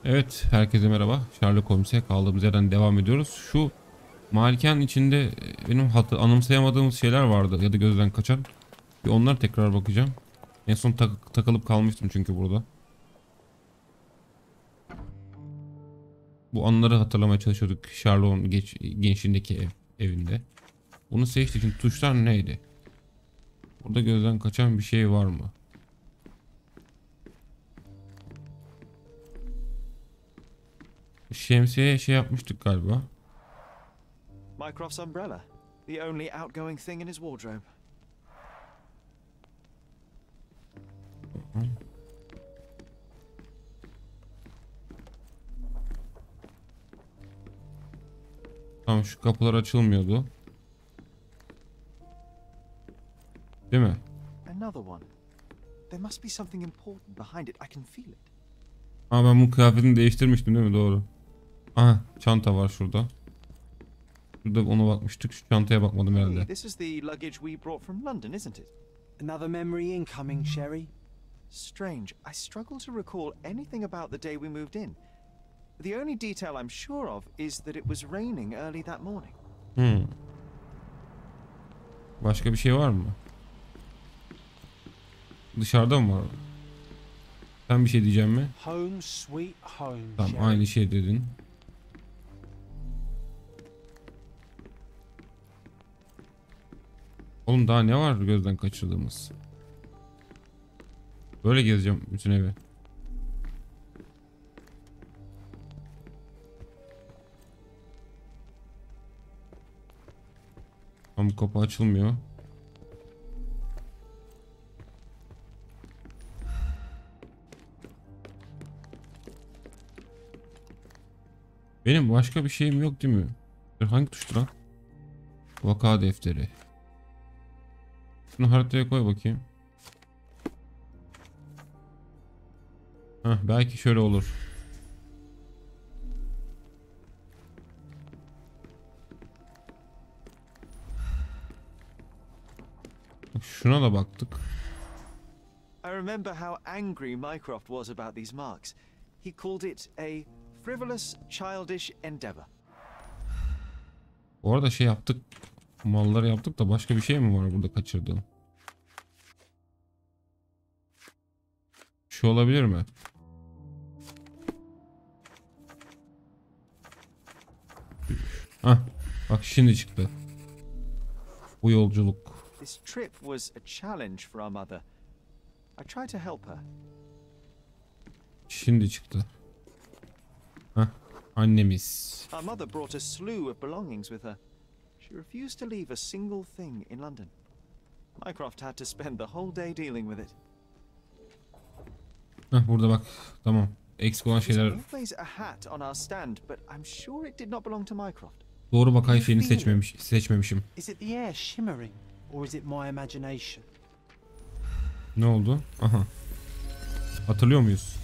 Evet, herkese merhaba. Sherlock Holmes'e kaldığımız yerden devam ediyoruz. Şu malikanın içinde benim anımsayamadığım şeyler vardı ya da gözden kaçan. Bir onlara tekrar bakacağım. En son takılıp kalmıştım çünkü burada. Bu anıları hatırlamaya çalışıyorduk Sherlock'un gençliğindeki evinde. Bunu seçtik için tuşlar neydi? Burada gözden kaçan bir şey var mı? Şemsiye şey yapmıştık galiba. Mycroft's umbrella, the only outgoing thing in his wardrobe. Tamam, şu kapılar açılmıyordu. Değil mi? Another one. There must be something important behind it. I can feel it. Ha, ben bu kıyafetini değiştirmiştim değil mi? Doğru. Aha, çanta var şurada. Şurada ona bakmıştık. Şu çantaya bakmadım Hey, herhalde. this is the luggage we brought from London, isn't it? Another memory incoming, Sherry. Strange. I struggle to recall anything about the day we moved in. The only detail I'm sure of is that it was raining early that morning. Başka bir şey var mı? Dışarıda mı var? Sen bir şey diyeceğim mi? Home sweet home, Tamam, Sherry. aynı şey dedin. Oğlum daha ne var gözden kaçırdığımız? Böyle gezeceğim bütün evi. Ama kapı açılmıyor. Benim başka bir şeyim yok değil mi? Hangi tuştu lan? Vaka defteri. Şunu haritaya koy bakayım. Heh, belki şöyle olur. Bak, şuna da baktık. I remember how angry Mycroft was about these marks. He called it a frivolous, childish endeavor. Bu arada şey yaptık. Malları yaptık da başka bir şey mi var burada kaçırdığım? Şu olabilir mi? Hah, bak şimdi çıktı. Bu yolculuk. This trip was a challenge for our mother. I tried to help her. Şimdi çıktı. Hah, annemiz. Our mother brought a slew of belongings with her. She refused to leave a single thing in London. Mycroft had to spend the whole day dealing with it. Hah, burada bak. Tamam. Eksik olan There's şeyler. always a hat on our stand, but I'm sure it did not belong to Mycroft. Doğru bakay şeyini seçmemişim. Is it the air shimmering, or is it my imagination? Ne oldu? Aha. Hatırlıyor muyuz?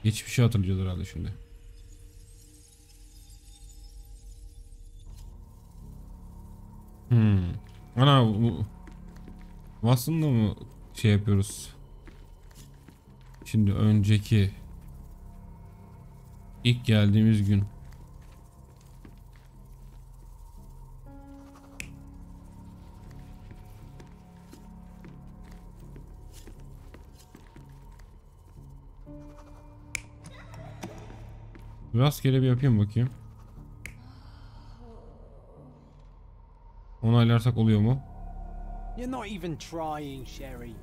Geçmişi hatırlayacağız herhalde şimdi. Ana bu aslında mı şey yapıyoruz? Şimdi önceki ilk geldiğimiz gün. Rastgele bir yapayım bakayım. Onaylarsak oluyor mu? You're not even trying, Sherry.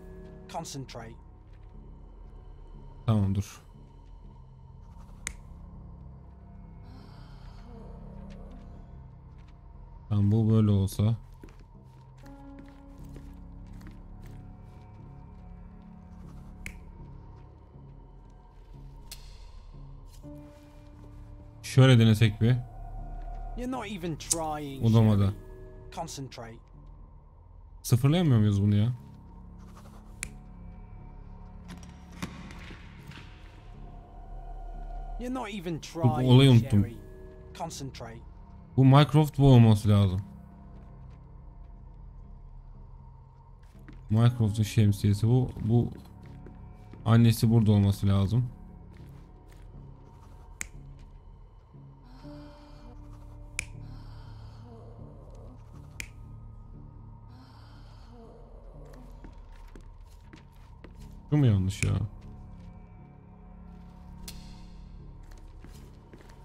Concentrate. Tamam, dur. Tamam, bu böyle olsa. Şöyle denesek bir. You're not even trying, Olamadı. Sherry. Concentrate. Sıfırlayamıyor muyuz bunu ya? You're not even olayı trying, unuttum. Sherry. Concentrate. Bu Mycroft bu olması lazım. Mycroft'un şemsiyesi bu. Bu annesi burada olması lazım. Bu mu yanlış ya?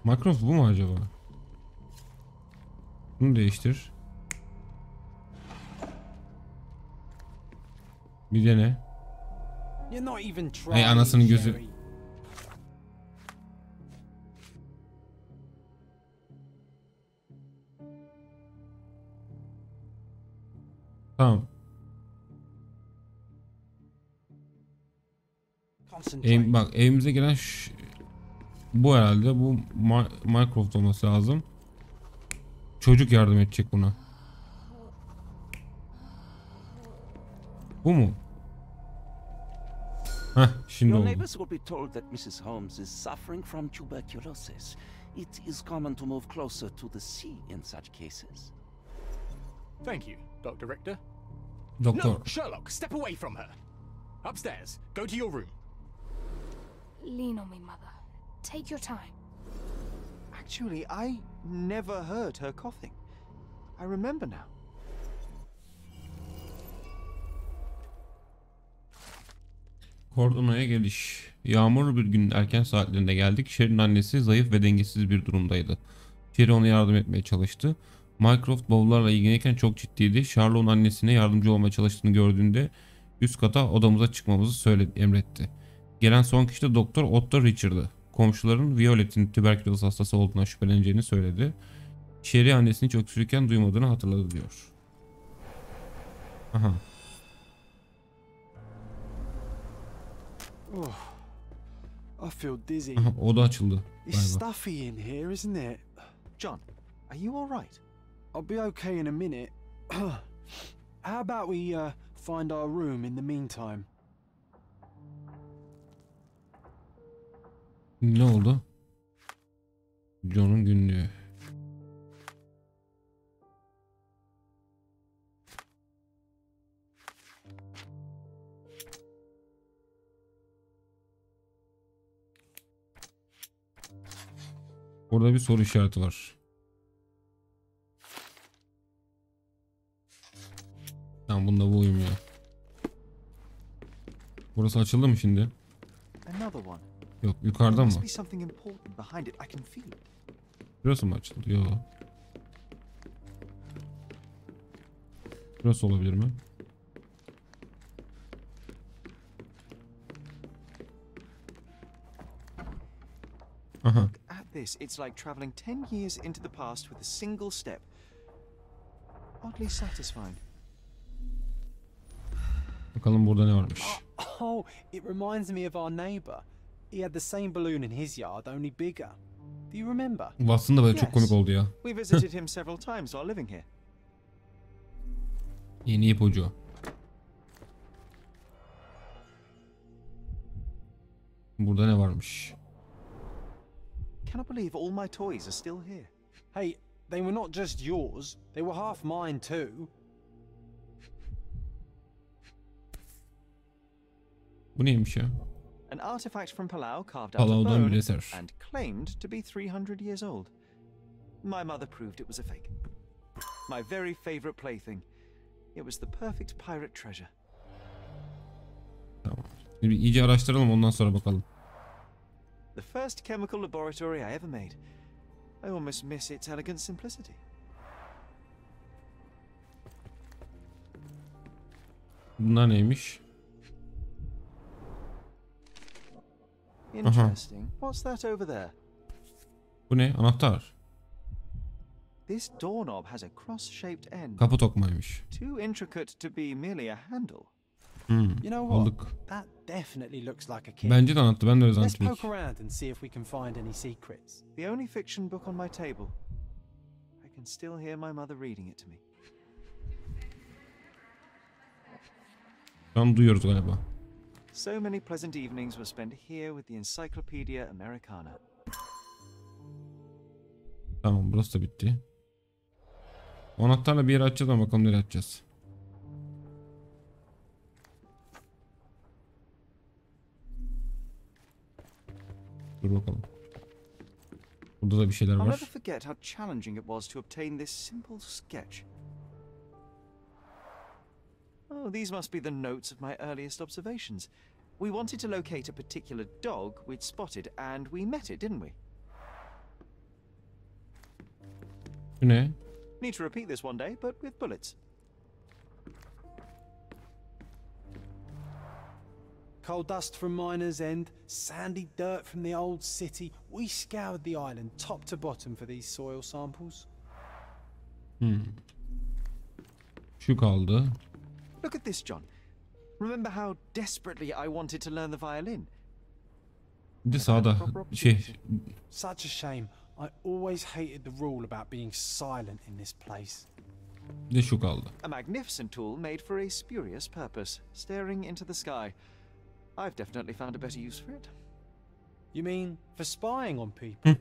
Minecraft bu mu acaba? Bunu değiştir. Bir dene. You're not even Ay trying, anasının gözü. Sherry. Tamam. Concentrate. Bak evimize gelen bu herhalde bu Minecraft olması lazım. Çocuk yardım edecek buna. Bu mu? Heh, şimdi Your oldu. neighbors will be told that Mrs. Holmes is suffering from tuberculosis. It is common to move closer to the sea in such cases. Thank you, Dr. Richter. Doktor. No, Sherlock, step away from her. Upstairs. Go to your room. Lean on me, Mother. Take your time. Actually, I never heard her coughing. I remember now. Kordona'ya geliş. Yağmurlu bir günün erken saatlerinde geldik. Sherry'nin annesi zayıf ve dengesiz bir durumdaydı. Sherry ona yardım etmeye çalıştı. Mycroft bavullarla ilgilenirken çok ciddiydi. Sherlock'un annesine yardımcı olmaya çalıştığını gördüğünde üst kata odamıza çıkmamızı emretti. Gelen son kişi de Doktor Otto Richard'dı. Komşuların Violet'in tüberküloz hastası olduğuna şüpheleneceğini söyledi. Sherry annesini hiç öksürürken duymadığını hatırladı diyor. Aha. Oh, I feel dizzy. Aha, oda açıldı. It's Galiba. stuffy in here, isn't it? John, are you all right? I'll be okay in a minute. How about we find our room in the meantime? Ne oldu? John'un günlüğü. Burada bir soru işareti var. Tamam bunda bu uyumuyor. Burası açıldı mı şimdi? Another one. Yok There yukarıda mı? must be something important behind it. I can feel it. Burası mı açıldı? Yok. Burası olabilir mi? Aha. At this, it's like traveling 10 years into the past with a single step. Oddly satisfying. Bakalım burada ne varmış. Oh, it reminds me of our neighbour. He had the same balloon in his yard, only bigger. Do you remember? Bu aslında böyle çok komik oldu ya. We visited him several times while living here. Yeni ipucu. Burada ne varmış? Cannot believe all my toys are still here. Hey, they were not just yours, they were half mine too. Bu neymiş ya? An artifact from Palau carved out of Palau'dan bir bone eser. and claimed to be 300 years old. My mother proved it was a fake. My very favorite plaything. It was the perfect pirate treasure. Tamam. Şimdi bir iyice araştıralım ondan sonra bakalım. The first chemical laboratory I ever made. I almost miss its elegant simplicity. Bunlar neymiş? Interesting. What's that over there? Bu ne? Anahtar. This doorknob has a cross-shaped end. Kapı tokmaymış. Too intricate to be merely a handle. You know what? Aldık. That definitely looks like a key. Bence de anahtar. Ben de öyle Let's zannettim. poke around and see if we can find any secrets. The only fiction book on my table. I can still hear my mother reading it to me. Şu an duyuyoruz galiba. So many pleasant evenings were spent here with the Encyclopedia Americana. Tamam burası da bitti. O anahtarla bir yere açacağız ama bakalım nereye açacağız. Dur bakalım. Burada da bir şeyler I'll never var. forget how challenging it was to obtain this simple sketch. Oh, these must be the notes of my earliest observations. We wanted to locate a particular dog we'd spotted, and we met it, didn't we? Bu ne? Need to repeat this one day, but with bullets. Coal dust from Miner's End, sandy dirt from the old city. We scoured the island top to bottom for these soil samples. Şu kaldı. Look at this, John. Remember how desperately I wanted to learn the violin? Bir de sağda şey. Such a shame. I always hated the rule about being silent in this place. Bir de şu kaldı. A magnificent tool made for a spurious purpose, staring into the sky. I've definitely found a better use for it. You mean for spying on people?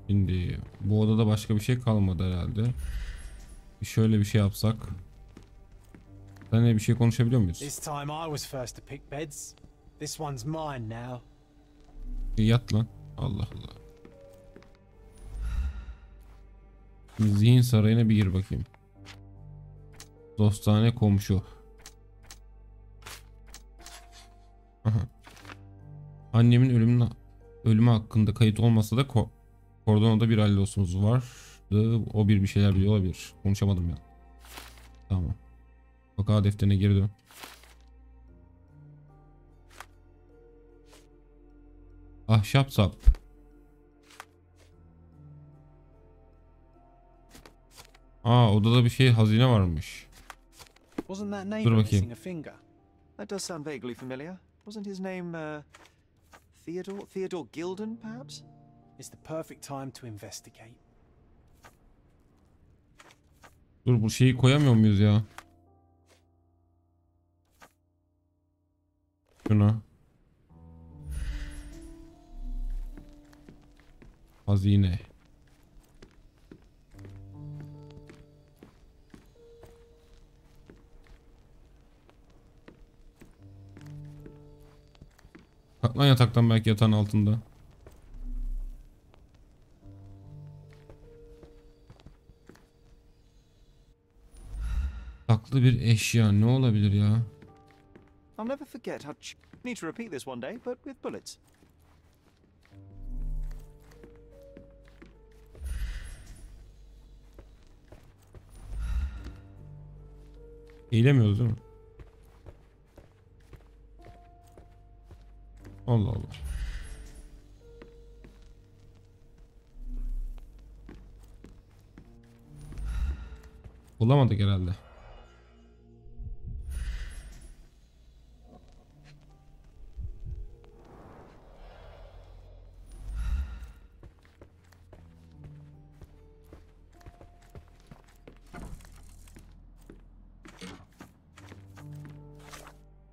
Şimdi bu odada başka bir şey kalmadı herhalde. Şöyle bir şey yapsak. Seninle bir şey konuşabiliyor muyuz? This time I was first to pick beds. This one's mine now. Yat lan. Allah Allah. Şimdi zihin sarayına bir gir bakayım. Dostane komşu. Aha. Annemin ölümü hakkında kayıt olmasa da kordonada bir hallosumuz vardı. O bir şeyler biliyor olabilir. Konuşamadım ya. Tamam. Vaka defterine geri dön. Ahşap sap. Odada bir şey, hazine varmış. Wasn't that neighbor Dur bakayım. missing a finger? That does sound vaguely familiar. Wasn't his name, Theodore? Theodore Gilden, perhaps? It's the perfect time to investigate. Dur, bu şeyi koyamıyor muyuz ya? Şuna. Hazine. Kalk yataktan, belki yatağın altında. Saklı bir eşya ne olabilir ya? I'll never forget how. Need to repeat this one day, but with bullets. Eğilemiyoruz değil mi? Allah Allah. Bulamadık herhalde.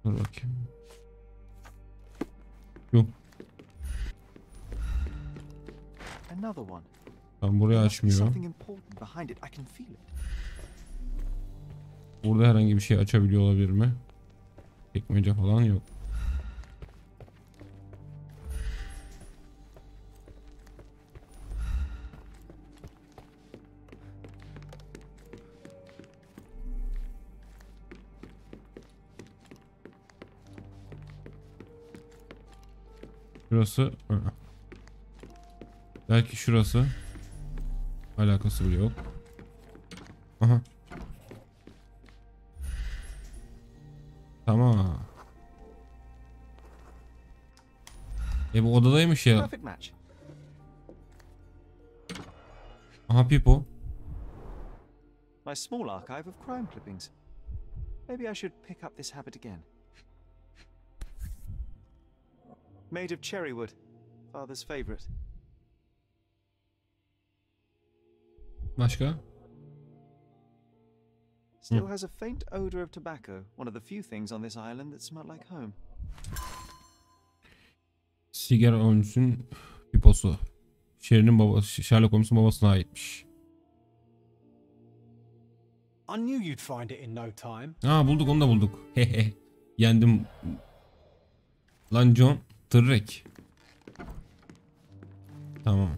Dur bakayım. Yok. Another one. Tam burayı There must be açmıyor. something important behind it. I can feel it. Burada herhangi bir şey açabiliyor olabilir mi? Çekmece falan yok. Şurası. Belki şurası. Alakası bile yok. Aha. Tamam. Bu odadaymış ya. Perfect match. Aha, Pipo. My small archive of crime clippings. Maybe I should pick up this habit again. Made of cherry wood. Father's favorite. Başka? Still has a faint odor of tobacco. One of the few things on this island that smell like home. Sigara Holmes'un piposu. Sherlock Holmes'un babasına aitmiş. I knew you'd find it in no time. Bulduk, onu da bulduk. Hehe. Yendim. Lan John. Tırrek. Tamam.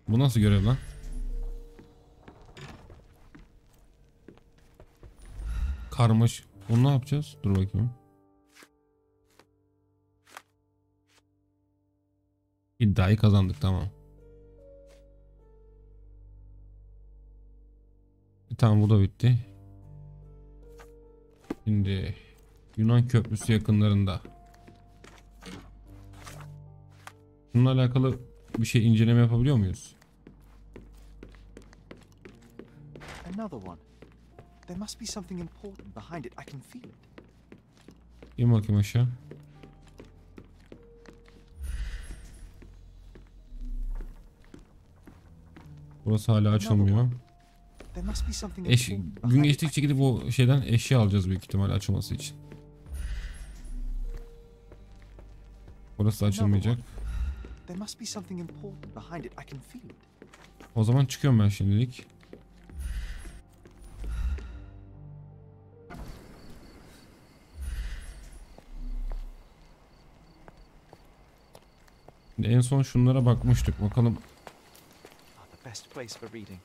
Bu nasıl görev lan? Karmaş. Onu ne yapacağız? Dur bakayım. İddiayı kazandık, tamam. Tamam, bu da bitti. Şimdi Yunan köprüsü yakınlarında. Bununla alakalı bir şey inceleme yapabiliyor muyuz? Another one. There must be something important behind it. I can feel it. İn bakayım aşağı. Burası hala açılmıyor. There must be something Gün important behind it. geçtikçe gidip o şeyden eşya alacağız büyük ihtimalle açılması için. Burası açılmayacak. There must be something important behind it. I can feel it. O zaman çıkıyorum ben şimdilik. Şimdi en son şunlara bakmıştık. Bakalım. The best place for reading.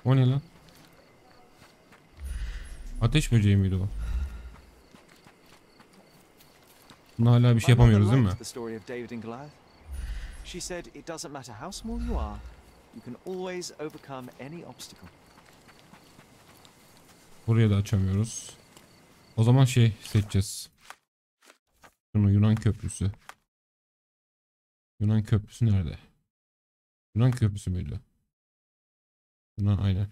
O ne lan? Ateş böceği miydi o? Buna hala bir şey yapamıyoruz değil mi? The story of David and Goliath. She said it doesn't matter how small you are, you can always overcome any obstacle. Buraya da açamıyoruz. O zaman şey seçeceğiz. Şunu, Yunan köprüsü. Yunan köprüsü nerede? Yunan köprüsü müydü? Yunan, aynen.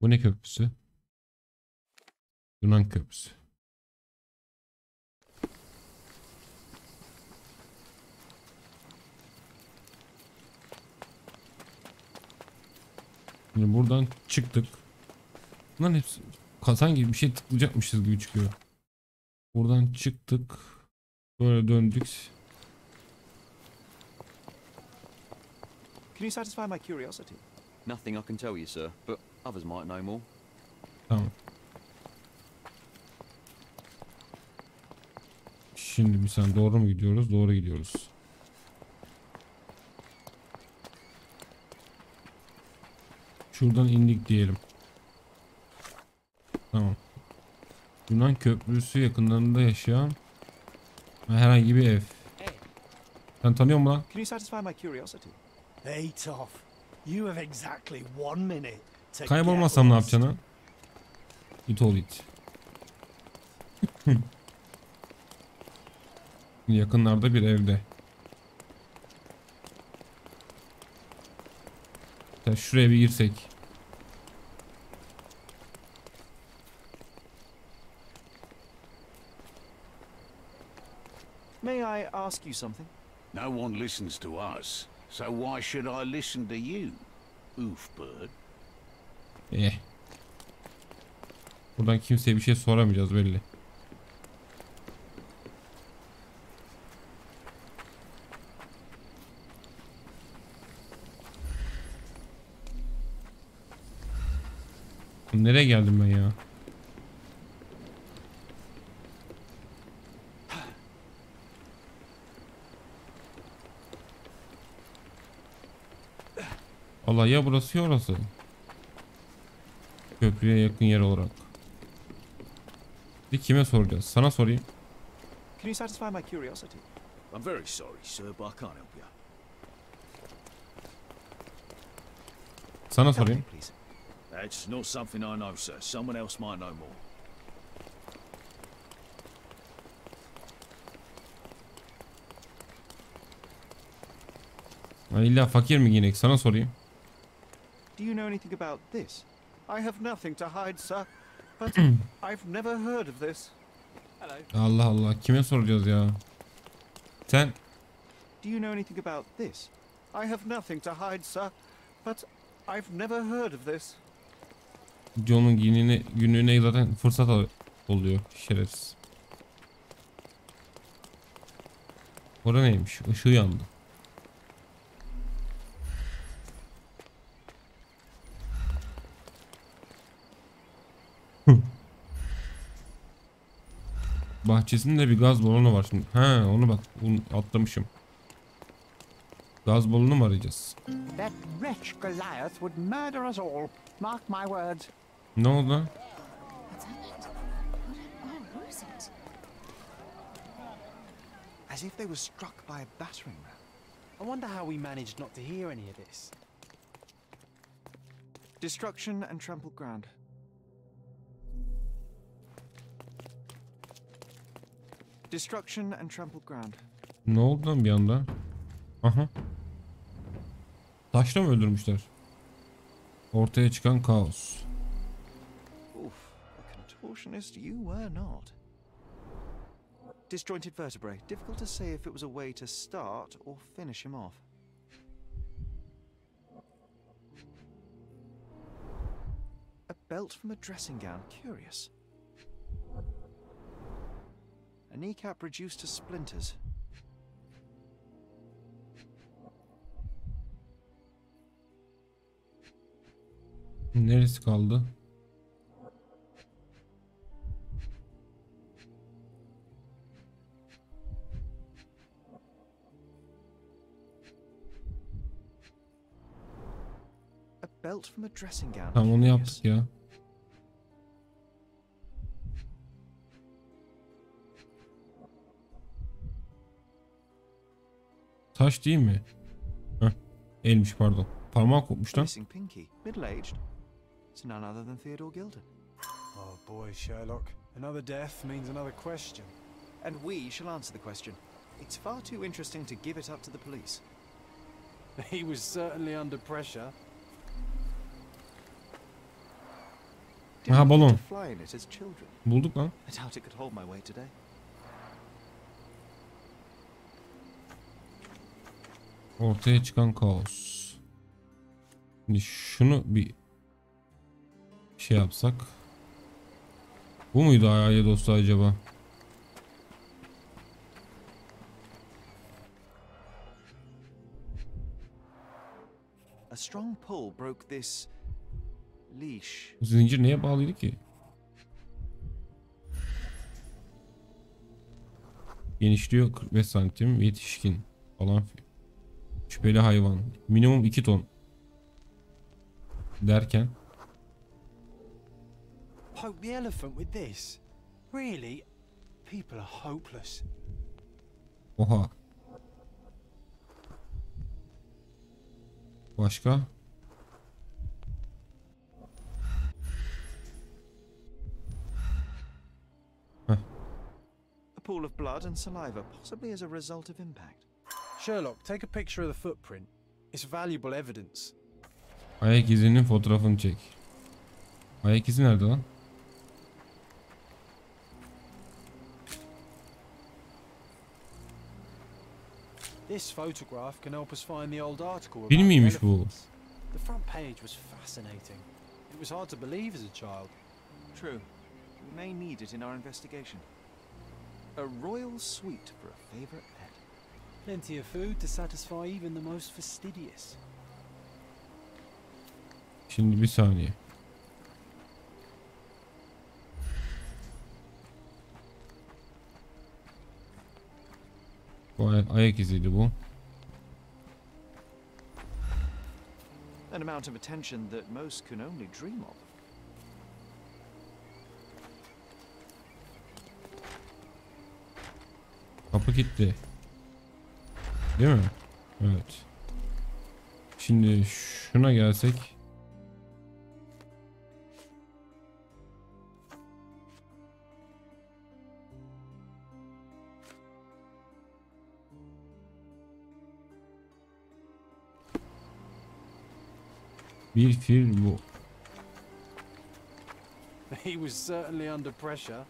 Bu ne köprüsü? Yunan köprüsü. Şimdi buradan çıktık. Bunların hepsi sanki bir şey tıklayacakmışız gibi çıkıyor. Buradan çıktık. Böyle döndük. Can you satisfy my curiosity? Nothing I can tell you, sir, but others might know more. Tamam. Şimdi bir saniye, doğru mu gidiyoruz? Doğru gidiyoruz. Şuradan indik diyelim. Tamam. Yunan köprüsü yakınlarında yaşayan herhangi bir ev. Sen tanıyor musun lan? Can you satisfy my curiosity? Hey, Toff. You have exactly 1 minute to Kaybolmazsam ne yapacaksın ha? It all it. Yakınlarda bir evde. Ya şuraya bir girsek. May I ask you something? No one listens to us, so why should I listen to you, oofbird? Buradan kimseye bir şey soramayacağız belli. Nereye geldim ben ya? Allah, ya burası ya orası. Köprüye yakın yer olarak. Bir kime soracağız? Sana sorayım. Can you satisfy my curiosity? I'm very sorry, sir, but I can't help you. Sana Help me, sorayım. please. That's not something I know, sir. Someone else might know more. İlla fakir mi giyinek? Sana sorayım. Do you know anything about this? I have nothing to hide, sir, but I've never heard of this. Hello. Allah Allah, kime soracağız ya? Sen Do you know anything about this? I have nothing to hide, sir, but I've never heard of this. John'un günlüğüne zaten fırsat oluyor şerefsiz. Orada neymiş? Işığı yandı. Bahçesinde bir gaz balonu var şimdi. Ha, onu bak, bunu atlamışım. Gaz balonu mu arayacağız? That wretch Goliath would murder us all. Mark my words. Ne oldu? What's happened? Who is it? As if they were struck by a battering ram. I wonder how we managed not to hear any of this. Destruction and trampled ground. Destruction and trampled ground. Ne oldu lan bir anda? Aha. Taşla mı öldürmüşler? Ortaya çıkan kaos. Oof, a contortionist you were not. Disjointed vertebrae. Difficult to say if it was a way to start or finish him off. A belt from a dressing gown. Curious. A kneecap reduced to splinters. Neresi kaldı? A belt from a dressing gown. Tamam, onu Curious. yaptık ya. Taş değil mi? Heh. Elmiş, pardon. Parmağı kopmuş lan. Missing pinky. Middle-aged. It's none other than Theodore Gilden. Oh boy, Sherlock. Another death means another question. And we shall answer the question. It's far too interesting to give it up to the police. He was certainly under pressure. Didn't Aha, we balon. get to fly in it as children? Bulduk lan. I doubt it could hold my weight today. Ortaya çıkan kaos. Şimdi şunu bir şey yapsak. Bu muydu aile dostu acaba? A strong pull broke this leash. Zincir neye bağlıydı ki? Genişliyor 45 santim, yetişkin falan. Şüpheli hayvan. Minimum 2 ton. Derken. Poke the elephant with this? Really? People are hopeless. Oha. Başka? Heh. A pool of blood and saliva, possibly as a result of impact. Sherlock, take a picture of the footprint. It's valuable evidence. Ayak izinin fotoğrafını çek. Ayak izi nerede lan? This photograph can help us find the old article about Film the miymiş bu? elephants. The front page was fascinating. It was hard to believe as a child. True. We may need it in our investigation. A royal suite for a favorite pet. Plenty of food to satisfy even the most fastidious. Şimdi bir saniye. Bu ayak iziydi bu. An amount of attention that most can only dream of. Kapı kilitli. Değil mi? Evet. Şimdi şuna gelsek. Bir fil bu. He was certainly under pressure.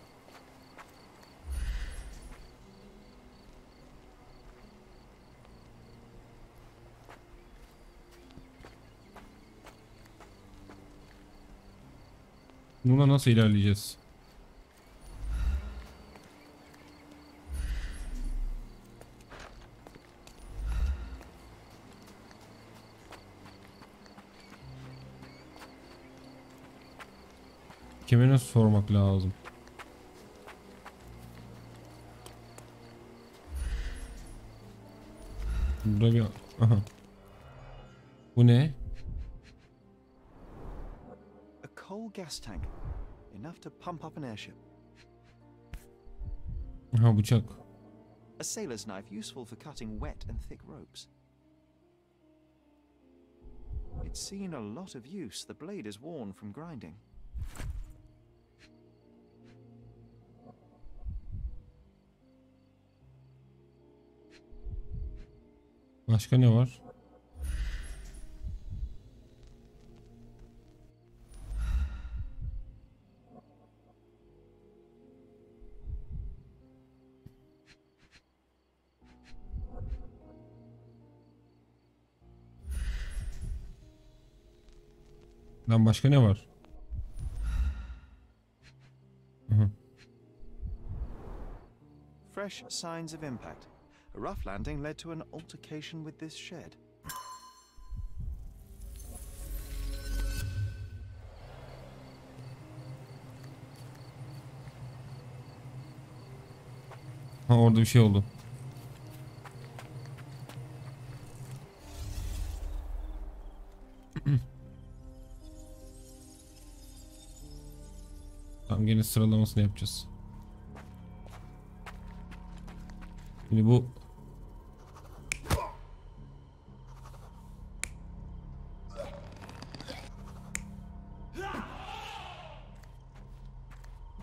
Buna nasıl ilerleyeceğiz? Kime nasıl sormak lazım? Burada bir Aha. Bu ne? A coal gas tank, enough to pump up an airship. Aha, bıçak. A sailor's knife, useful for cutting wet and thick ropes. It's seen a lot of use. The blade is worn from grinding. Başka ne var? Lan başka ne var? Aha. Fresh signs of impact. A rough landing led to an altercation with this shed. Ha, orada bir şey oldu. Tamam, gene sıralamasını yapacağız. Şimdi bu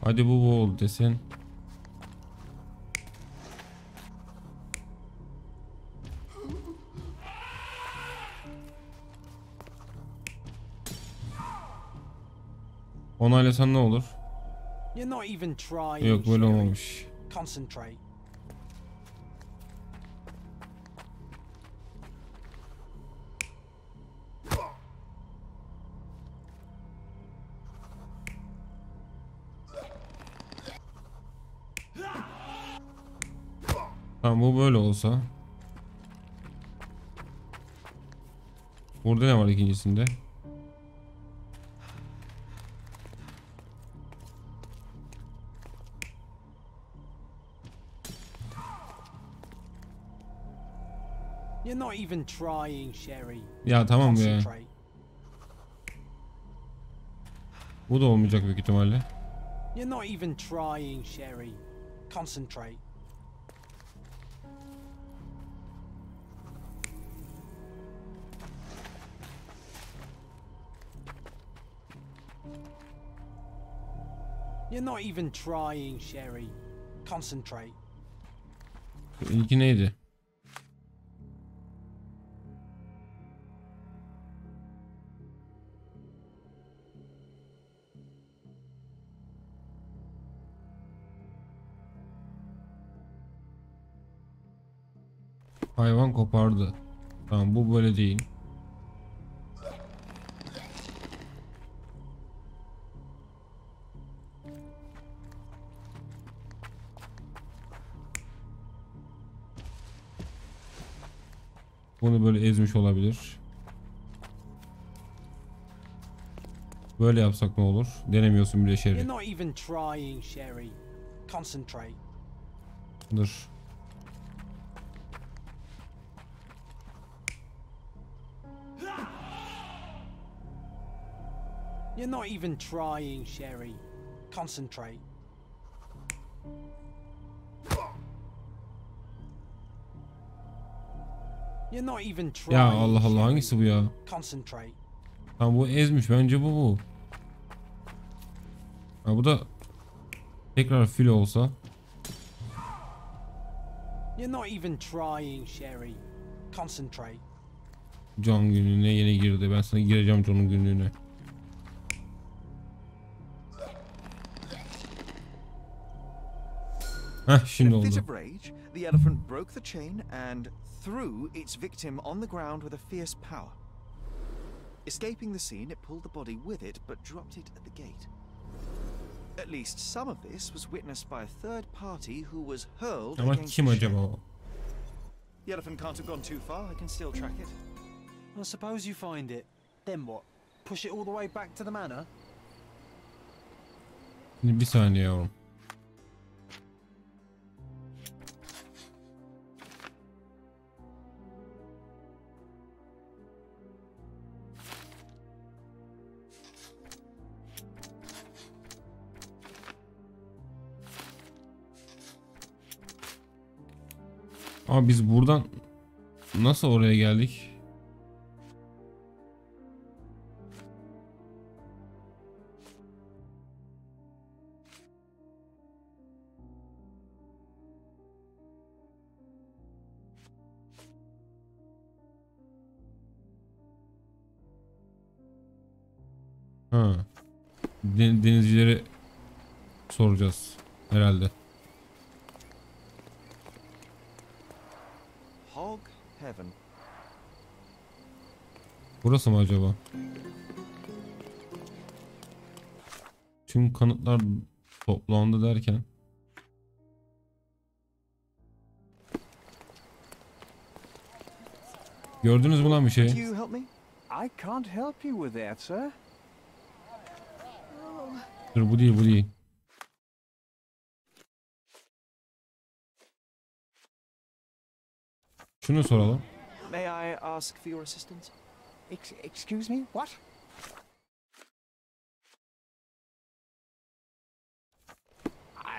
hadi bu oldu desen. Onaylasan ne olur? You're not even trying. Yok, böyle Sherry. olmamış. Concentrate. Tamam, bu böyle olsa. Burada ne var ikincisinde? You're not even trying, Sherry. Ya tamam ya. Concentrate. Bu da olmayacak büyük ihtimalle. You're not even trying, Sherry. Concentrate. You're not even trying, Sherry. Concentrate. İlki neydi? Hayvan kopardı. Tamam, bu böyle değil. Bunu böyle ezmiş olabilir. Böyle yapsak ne olur? Denemiyorsun bile Sherry. You're not even trying, Sherry. Concentrate. Dur. You're not even trying, Sherry. Concentrate. You're not even trying. Ya Allah Allah, Sherry. hangisi bu ya? Concentrate. Tamam, bu ezmiş, bence bu. Ha, bu da tekrar fil olsa. You're not even trying, Sherry. Concentrate. Can günlüğüne yeni girdi. Ben sana gireceğim Can'ın günlüğüne. Heh, şimdi In a fit oldu. of rage, the elephant broke the chain and threw its victim on the ground with a fierce power. Escaping the scene, it pulled the body with it, but dropped it at the gate. At least some of this was witnessed by a third party who was hurled Ama against kim the shed. acaba o? The elephant can't have gone too far. I can still track it. I suppose you find it. Then what? Push it all the way back to the manor? Şimdi bir saniye yavrum. Ama biz buradan nasıl oraya geldik? Ha. Denizcileri soracağız herhalde. Hog heaven. Burası mı acaba? Tüm kanıtlar toplandı derken. Gördünüz mü lan bir Could şey? you help me? I can't help you with that, sir. Dur, bu değil, bu değil. Şunu soralım. May I ask for your assistance? Excuse me? What?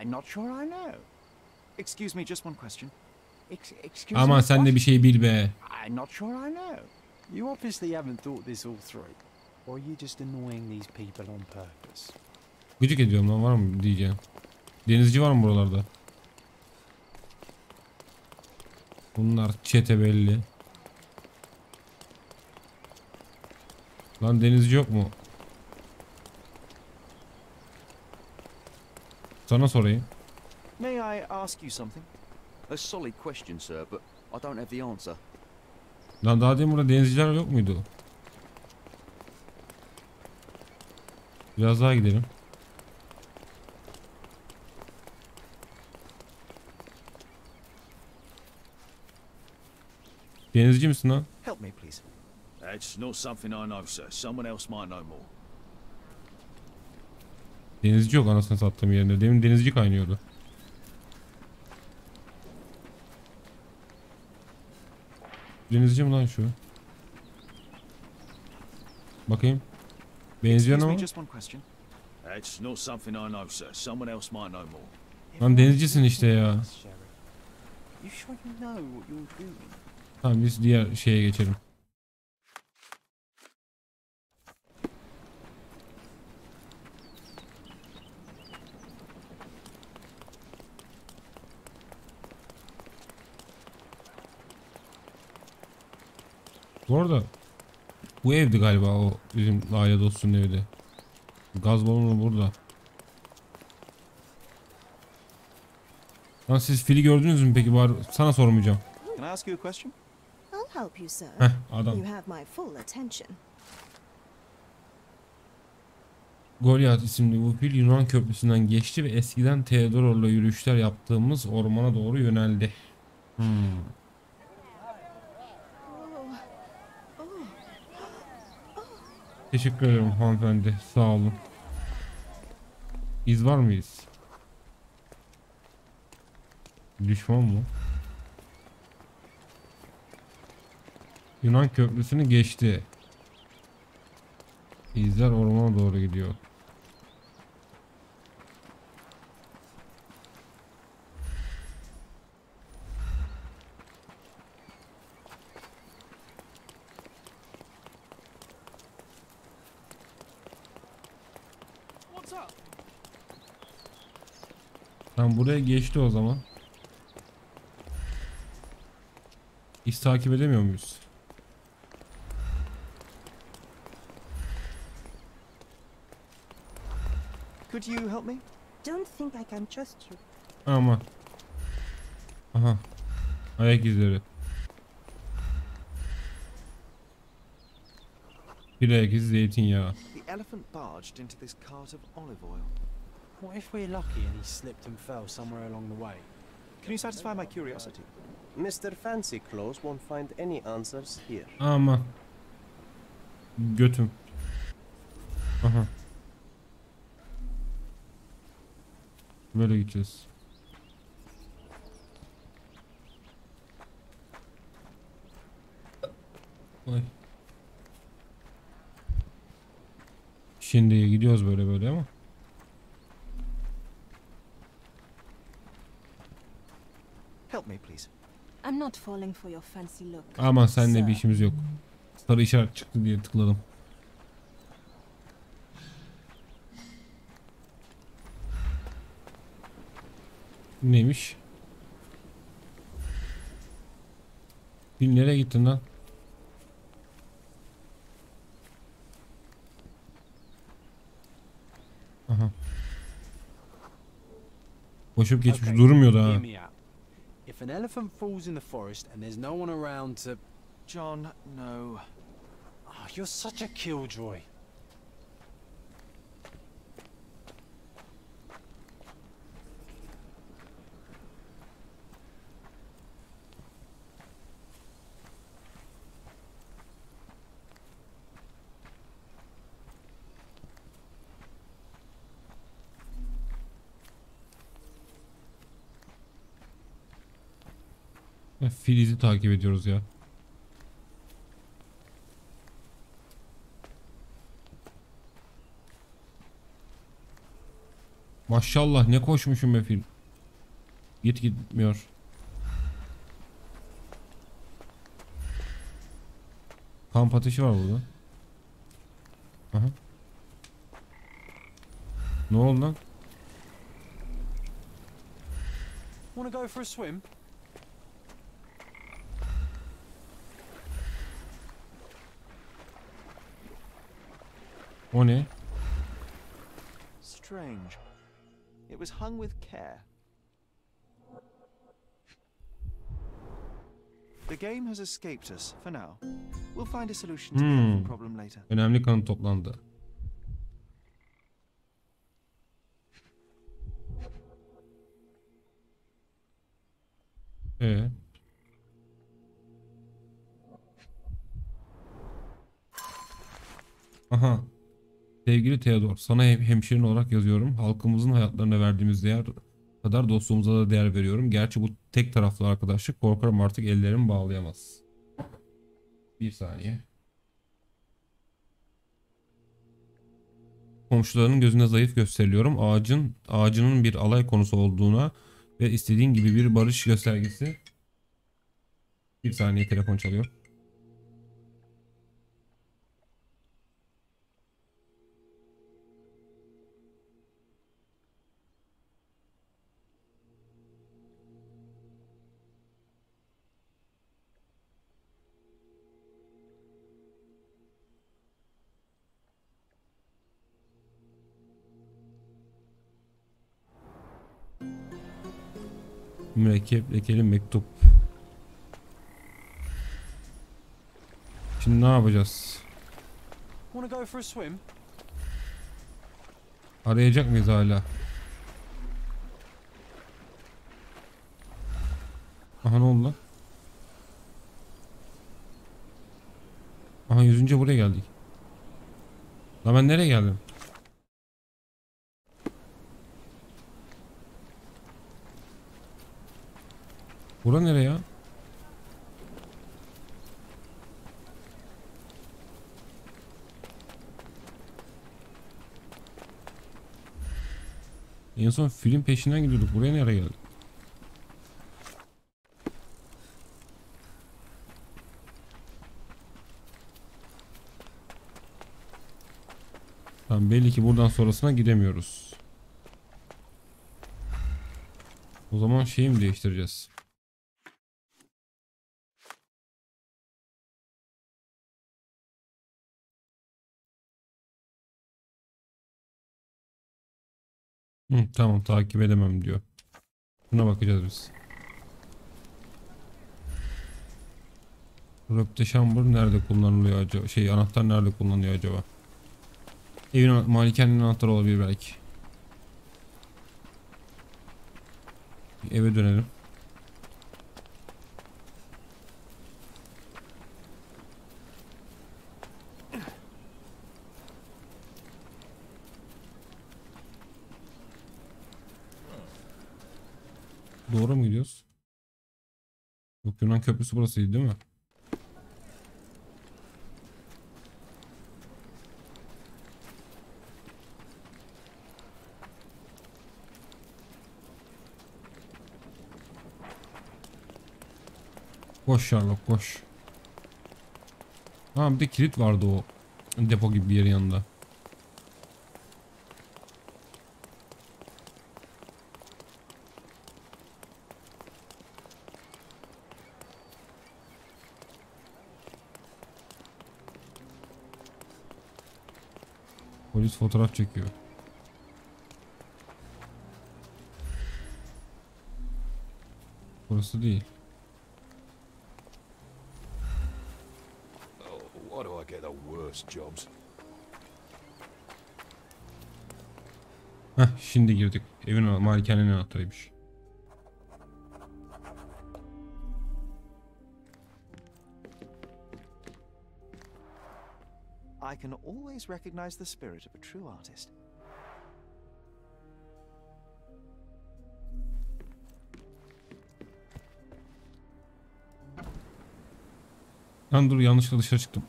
I'm not sure I know. Excuse me, just one question. Excuse Aman me? sen de bir şey bil be. I'm not sure I know. You obviously haven't thought this all through. Or are you just annoying these people on purpose? Gıcık ediyorum lan, var mı diyeceğim. Denizci var mı buralarda? Bunlar çete belli. Lan denizci yok mu? Sana sorayım. May I ask you something? A solid question, sir, but I don't have the answer. Lan daha demin burada denizciler yok muydu? Biraz daha gidelim. Denizci misin lan? Help me, please. That's not something I know, sir. Someone else might know more. Denizci yok anasını sattığım yerinde. Demin denizci kaynıyordu. Denizci mi lan şu? Bakayım. Benziyor Excuse ama. me, just one question. That's not something I know, sir. Someone else might know more. Lan denizcisin işte ya. Sheriff. You sure you know what you're doing? Tamam, biz diğer şeye geçelim. Bu arada bu evdi galiba, o bizim aile dostunun evdi. Gaz balonu burada. Lan siz fili gördünüz mü peki? Bari sana sormayacağım. Can I ask you a question? I'll help you, sir. Heh, adam. You have my full attention. Goliath isimli bu fil Yunan köprüsünden geçti ve eskiden Theodor'la yürüyüşler yaptığımız ormana doğru yöneldi. Teşekkür ederim hanımefendi. Sağ olun. İz var mıyız? Düşman mı? Yunan köprüsünü geçti. İzler ormana doğru gidiyor. Tamam, buraya geçti o zaman. İz takip edemiyor muyuz? Could you help me? Don't think I can trust you. Ama. Aha. Ayak izleri. Bir ayak izi, zeytinyağı. The elephant barged into this cart of olive oil. What if we're lucky and he slipped and fell somewhere along the way? Can you satisfy my curiosity? Mr. Fancy Clothes won't find any answers here. Ama. Götüm. Aha. Böyle gideceğiz. Ay. Şimdi gidiyoruz böyle böyle ama. Help me, please. I'm not falling for your fancy look. Aman seninle sir. bir işimiz yok. Sarı işaret çıktı diye tıkladım. Neymiş? Bil nereye gittin lan? Aha. Koşup geçmiş Okay, durmuyordu hear ha. me out. If an elephant falls in the forest and there's no one around to... John, no. Oh, you're such a killjoy. Filiz'i takip ediyoruz ya. Maşallah ne koşmuşum be fil. Gitmiyor. Kamp ateşi var burada. Aha. Ne oldu lan? Wanna go for a swim? O ne? Strange. It was hung with care. The game has escaped us for now. We'll find a solution to the elephant problem later. Önemli kanıt toplandı. Aha. Sevgili Theodor, sana hemşerin olarak yazıyorum. Halkımızın hayatlarına verdiğimiz değer kadar dostluğumuza da değer veriyorum. Gerçi bu tek taraflı arkadaşlık. Korkarım artık ellerimi bağlayamaz. Bir saniye. Komşularının gözüne zayıf gösteriliyorum. Ağacının bir alay konusu olduğuna ve istediğin gibi bir barış göstergesi. Bir saniye, telefon çalıyor. Mürekkep, lekeli mektup. Şimdi ne yapacağız? Wanna go for a swim? Arayacak mıyız hala? Aha, ne oldu lan? Aha, 100. buraya geldik. Lan ben nereye geldim? Bura nereye ya? En son film peşinden gidiyorduk. Buraya nereye geldik? Tamam, belli ki buradan sonrasına gidemiyoruz. O zaman şeyi mi değiştireceğiz? Tamam, takip edemem diyor. Buna bakacağız biz. Röpteşambur nerede kullanılıyor acaba? Anahtar nerede kullanılıyor acaba? Evin malikanenin anahtarı olabilir belki. Eve dönelim. Doğru mu gidiyoruz? Yok, Yunan köprüsü burasıydı değil mi? Koş Sherlock koş. Ha bir de kilit vardı o depo gibi bir yerin yanında. Polis fotoğraf çekiyor. Burası değil. Why do I get the worst jobs? Heh, şimdi girdik. Evin malikanenin anahtarıymış. I can always recognize the spirit of a true artist. Lan dur, yanlışlıkla dışarı çıktım.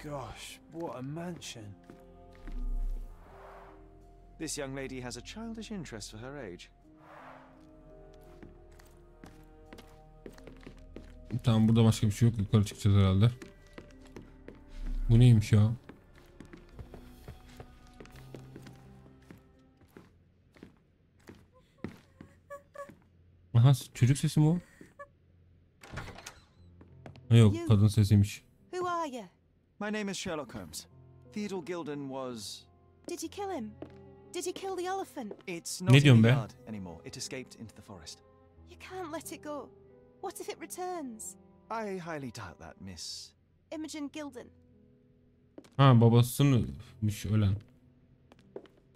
Gosh, what a mansion. This young lady has a childish interest for her age. Tamam, burada başka bir şey yok. Yukarı çıkacağız herhalde. Bu neymiş ya? Aha, çocuk sesi mi o? Ha, yok, kadın sesiymiş. Who are you? My name is Sherlock Holmes. Theodore Gilden was... Did you kill him? Did you kill the elephant? It's not Ne in diyorsun the be? yard anymore. It escaped into the forest. You can't let it go. What if it returns? I highly doubt that, Miss. Imogen Gilden, Ha, babasıymış ölen.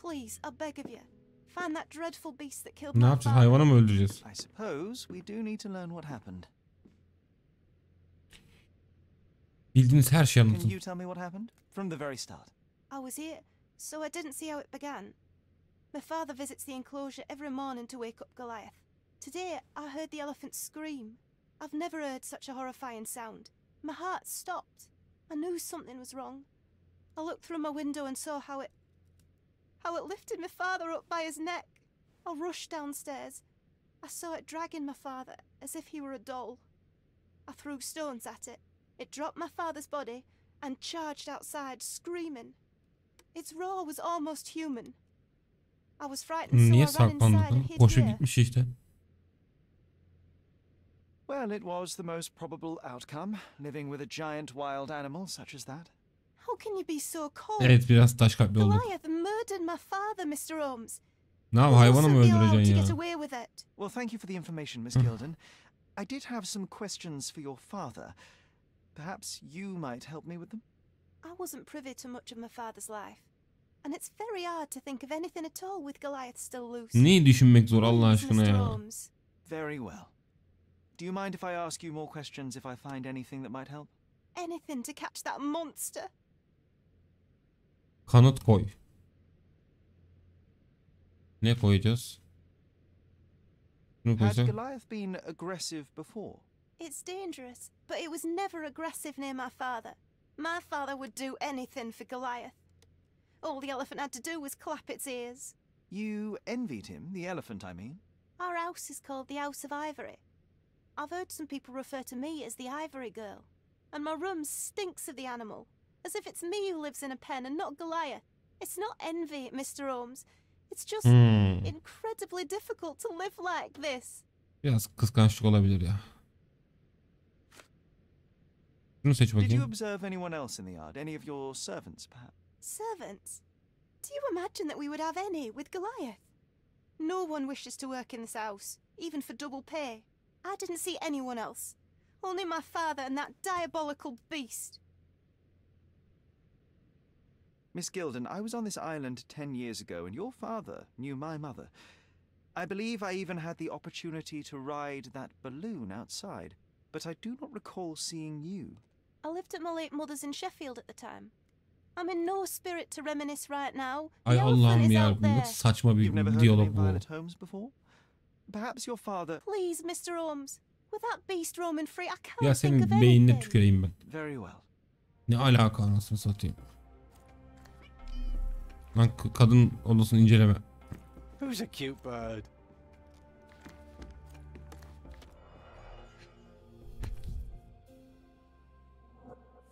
please, I beg of you. Find that dreadful beast that killed Ne my yapacağız? father. Hayvanı mı öldüreceğiz? I suppose we do need to learn what happened. Bildiğiniz her şeyi Can anlatın. you tell me what happened? From the very start. I was here, so I didn't see how it began. My father visits the enclosure every morning to wake up Goliath. Today, I heard the elephant scream. I've never heard such a horrifying sound. My heart stopped. I knew something was wrong. I looked through my window and saw how it lifted my father up by his neck. I rushed downstairs. I saw it dragging my father as if he were a doll. I threw stones at it. It dropped my father's body and charged outside, screaming. Its roar was almost human. I was frightened, so Niye I ran inside and saklandı? hid Koşu here. gitmiş işte. Well, it was the most probable outcome, living with a giant wild animal such as that. How can you be so cold? Evet, biraz taş kalpli olduk. Goliath murdered my father, Mr. Holmes. Ne yap, You hayvanı mı mustn't be allowed öldüreceksin to ya? get away with it. Well, thank you for the information, Miss Gilden. I did have some questions for your father. Perhaps you might help me with them? I wasn't privy to much of my father's life. And it's very hard to think of anything at all with Goliath still loose. Neyi düşünmek zor Allah Please, aşkına Mr. ya? Holmes. Very well. Do you mind if I ask you more questions if I find anything that might help? Anything to catch that monster. Kanıt koy. Ne koyacağız? Şunu Had koysak. Goliath been aggressive before? It's dangerous, but it was never aggressive near my father. My father would do anything for Goliath. All the elephant had to do was clap its ears. You envied him, the elephant, I mean? Our house is called the House of Ivory. I've heard some people refer to me as the Ivory Girl. And my room stinks of the animal, as if it's me who lives in a pen and not Goliath. It's not envy, Mr. Holmes. It's just incredibly difficult to live like this. Biraz kıskançlık olabilir ya. Şunu seç Did you bakayım. observe anyone else in the yard? Any of your servants, perhaps? Servants? Do you imagine that we would have any with Goliath? No one wishes to work in this house, even for double pay. I didn't see anyone else. Only my father and that diabolical beast. Miss Gilden, I was on this island 10 years ago, and your father knew my mother. I believe I even had the opportunity to ride that balloon outside, but I do not recall seeing you. I lived at my late mother's in Sheffield at the time. I'm in no spirit to reminisce right now. The Ay elephant Allah'ım is ya, out there. ne saçma bir You've never heard of diyalog the bu. Violet Holmes before? Perhaps your father... Please, Mr. Holmes. With that beast roaming free, I can't Ya think of senin beynine anything. tüküreyim ben. Very well. Ne alaka anasını satayım. Lan kadın odasını inceleme. Who's a cute bird?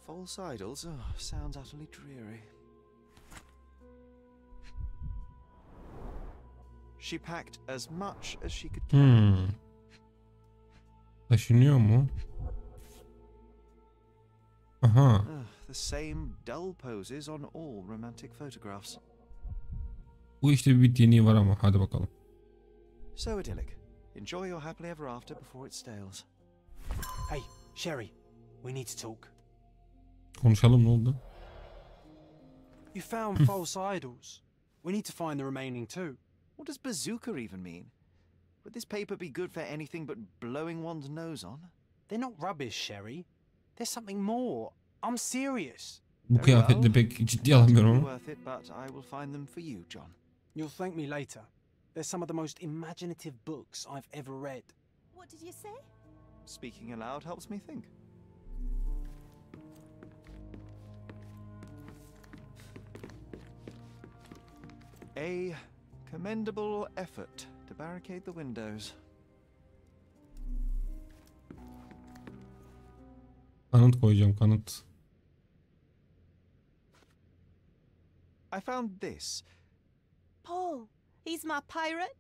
false idols. Oh, sounds utterly dreary. She packed as much as she could carry. Taşınıyor mu? Aha. The same dull poses on all romantic photographs. Bu işte bir bit yeniği var ama hadi bakalım. So idyllic. Enjoy your happily ever after before it stales. Hey, Sherry, we need to talk. Konuşalım, ne oldu? You found false idols. We need to find the remaining two. What does bazooka even mean? Would this paper be good for anything but blowing one's nose on? They're not rubbish, Sherry. There's something more. I'm serious. Bu kıyafetle pek ciddiye alamıyorum ama. Worth it, but I will find them for you, John. You'll thank me later. They're some of the most imaginative books I've ever read. What did you say? Speaking aloud helps me think. A commendable effort to barricade the windows. Kanıt koyacağım, kanıt. I found this. Paul, he's my pirate.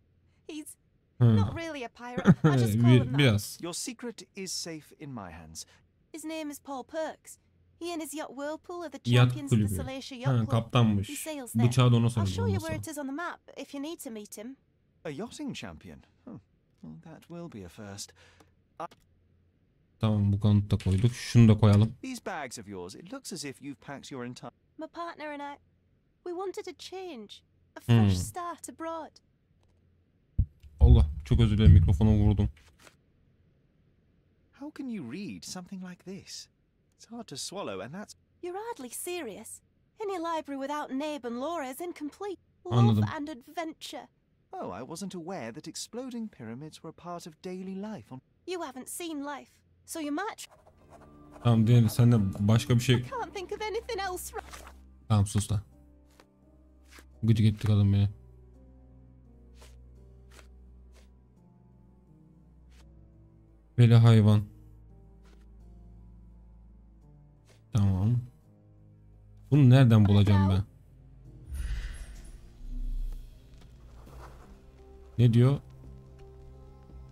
He's not really a pirate. I just call him that. Biraz. Your secret is safe in my hands. His name is Paul Perks. He and his yacht Whirlpool are the Yat champions of the kulübü. Salacia Yacht Club. He Kaptanmış. sails there. Bıçağı da ona I'll sordu. show you where it is on the map if you need to meet him. A yachting champion? Well, that will be a first. Tamam, bu kanıtı da koyduk. Şunu da koyalım. These bags of yours, it looks as if you've packed your entire... My partner and I, we wanted a change. A fresh start abroad. Allah, çok özür dilerim, mikrofona vurdum. How can you read something like this? It's hard to swallow, and that's... You're hardly serious. Any library without Nabe and Laura is incomplete. Anladım. Love and adventure. Oh, I wasn't aware that exploding pyramids were a part of daily life on... You haven't seen life, so you might... Tamam, diyelim sen de başka bir şey... Can't think of anything else. Tamam, sus da. Gıcık etti kadın beni. Böyle hayvan. Tamam. Bunu nereden bulacağım ben? Ne diyor?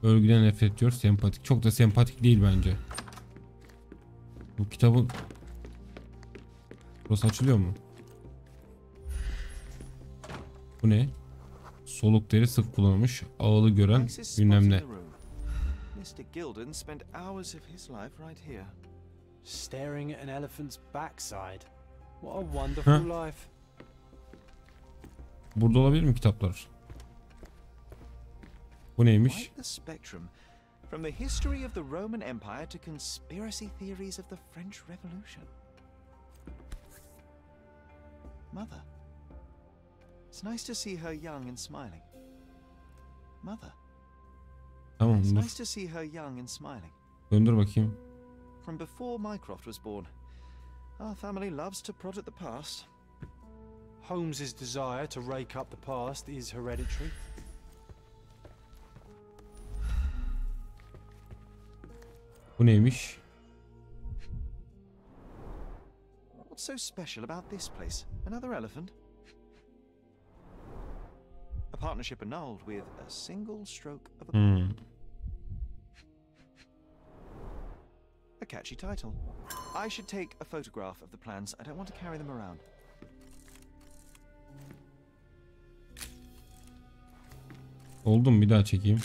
Örgüden nefret diyor. Sempatik. Çok da sempatik değil bence. Bu kitabın... Burası açılıyor mu? Bu ne? Soluk deri sık kullanılmış. Ağılı gören bilmem ne. Mr. Gilden spent hours of his life right here. Staring at an elephant's backside. What a wonderful life. Burada olabilir mi kitaplar? Bu neymiş? Quite the spectrum. From the history of the Roman Empire to conspiracy theories of the French Revolution. Mother. It's nice to see her young and smiling. Mother. Tamam, It's dur. nice to see her young and smiling. Döndür bakayım. From before Mycroft was born, our family loves to prod at the past. Holmes's desire to rake up the past is hereditary. Bu neymiş? What's so special about this place? Another elephant? A partnership annulled with a single stroke of a A catchy title. I should take a photograph of the plans. I don't want to carry them around. Oldu mu? Bir daha çekeyim.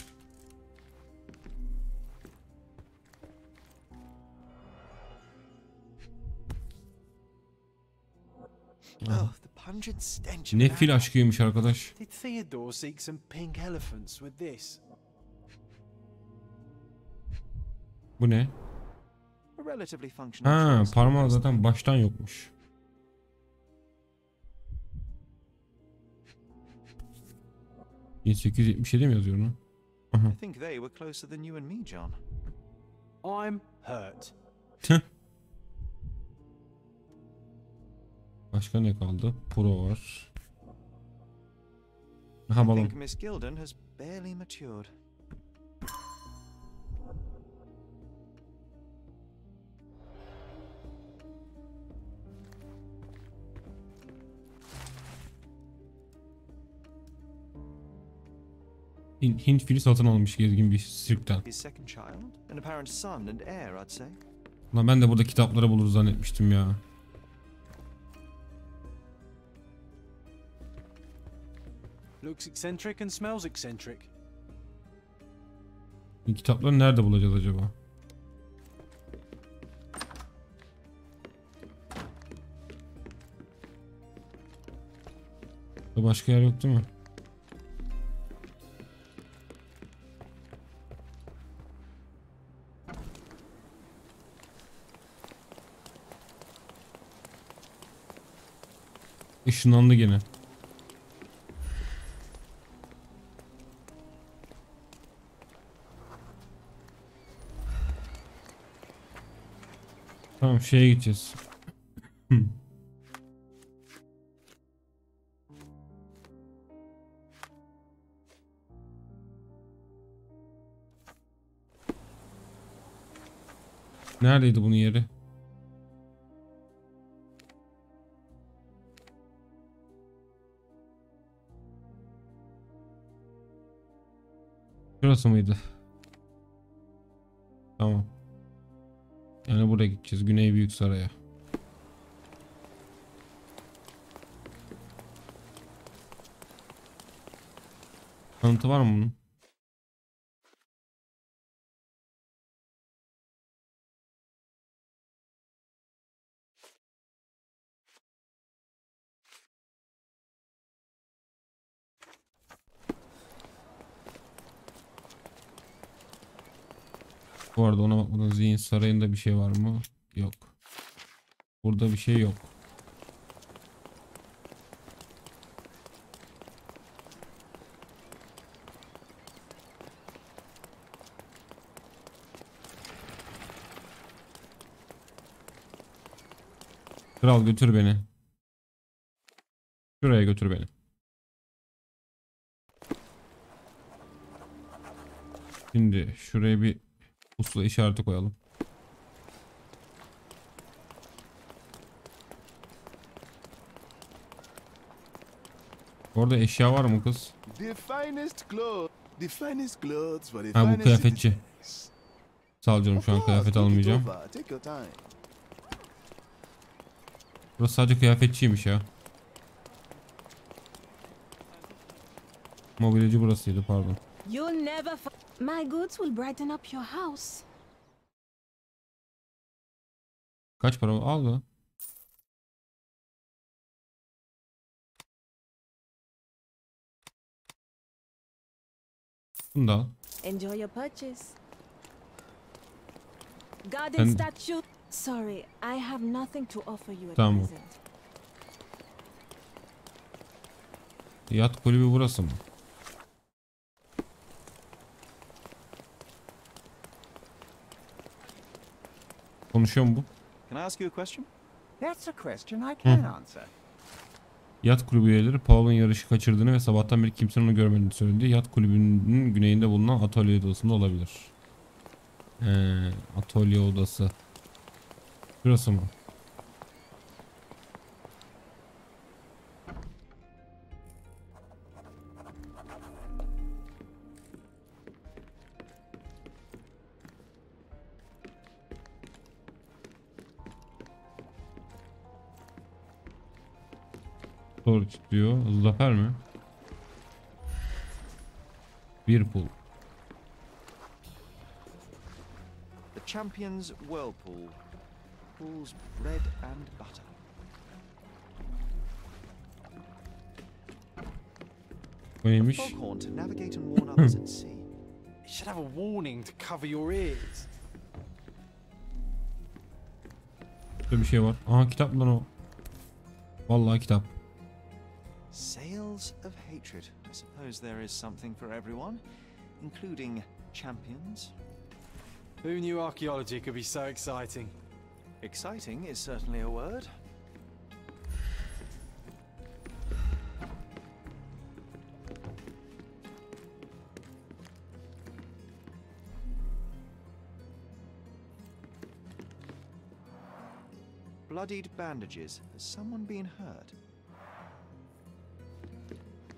Oh, the pungent stench. Ne fil aşkıymış arkadaş. Did Theodore seek some pink elephants with this? Bu ne? A relatively functional Ha, choice. parmağı zaten baştan yokmuş. ...1877 mi yazıyor onu? I think they were closer than you and me, John. I'm hurt. Başka ne kaldı? Pro var. Aha, I balon. think Miss Gilden has barely matured. Hint fili satın almış gezgin bir sirkten. His second child, an apparent son and heir, I'd say. Lan ben de burada kitapları buluruz zannetmiştim ya. Looks eccentric and smells eccentric. Kitapları nerede bulacağız acaba? Başka yer yok değil mi? Işınlandı gene. Tamam, şeye gideceğiz. Neredeydi bunun yeri? Şurası mıydı? Tamam. Yani buraya gideceğiz. Güney Büyüksaray'a. Kanıtı var mı bunun? Bu arada ona bakmadan zihin sarayında bir şey var mı? Yok. Burada bir şey yok. Kral götür beni. Şuraya götür beni. Şimdi şuraya bir pusula işareti koyalım. Orada eşya var mı kız? Ha, bu kıyafetçi. Sağ ol canım, şu an kıyafet almayacağım. Burası sadece kıyafetçiymiş ya. Mobilyacı burasıydı, pardon. My goods will brighten up your house. Kaç para al da? Bunu da al. Enjoy your purchase. Garden Ben... statue. Sorry, I have nothing to offer you at Tamam. present. Yat kulübü burası mı? Konuşuyor mu bu? Can I ask you a question? That's a question I can answer. Yat kulübü üyeleri Paul'un yarışı kaçırdığını ve sabahtan beri kimsenin onu görmediğini söyledi. Yat kulübünün güneyinde bulunan atölye odasında olabilir. Atölye odası. Burası mı? Doğru diyor. Zafer mi? Bir pul. The Champion's Whirlpool. Pools bread and butter. O neymiş? Foghorn to navigate and warn others at sea. It should have a warning to cover your ears. Burada bir şey var. Aha, kitap lan o. Vallahi kitap. Sails of Hatred. I suppose there is something for everyone, including champions. Who knew archaeology could be so exciting? Exciting is certainly a word. Bloodied bandages. Has someone been hurt?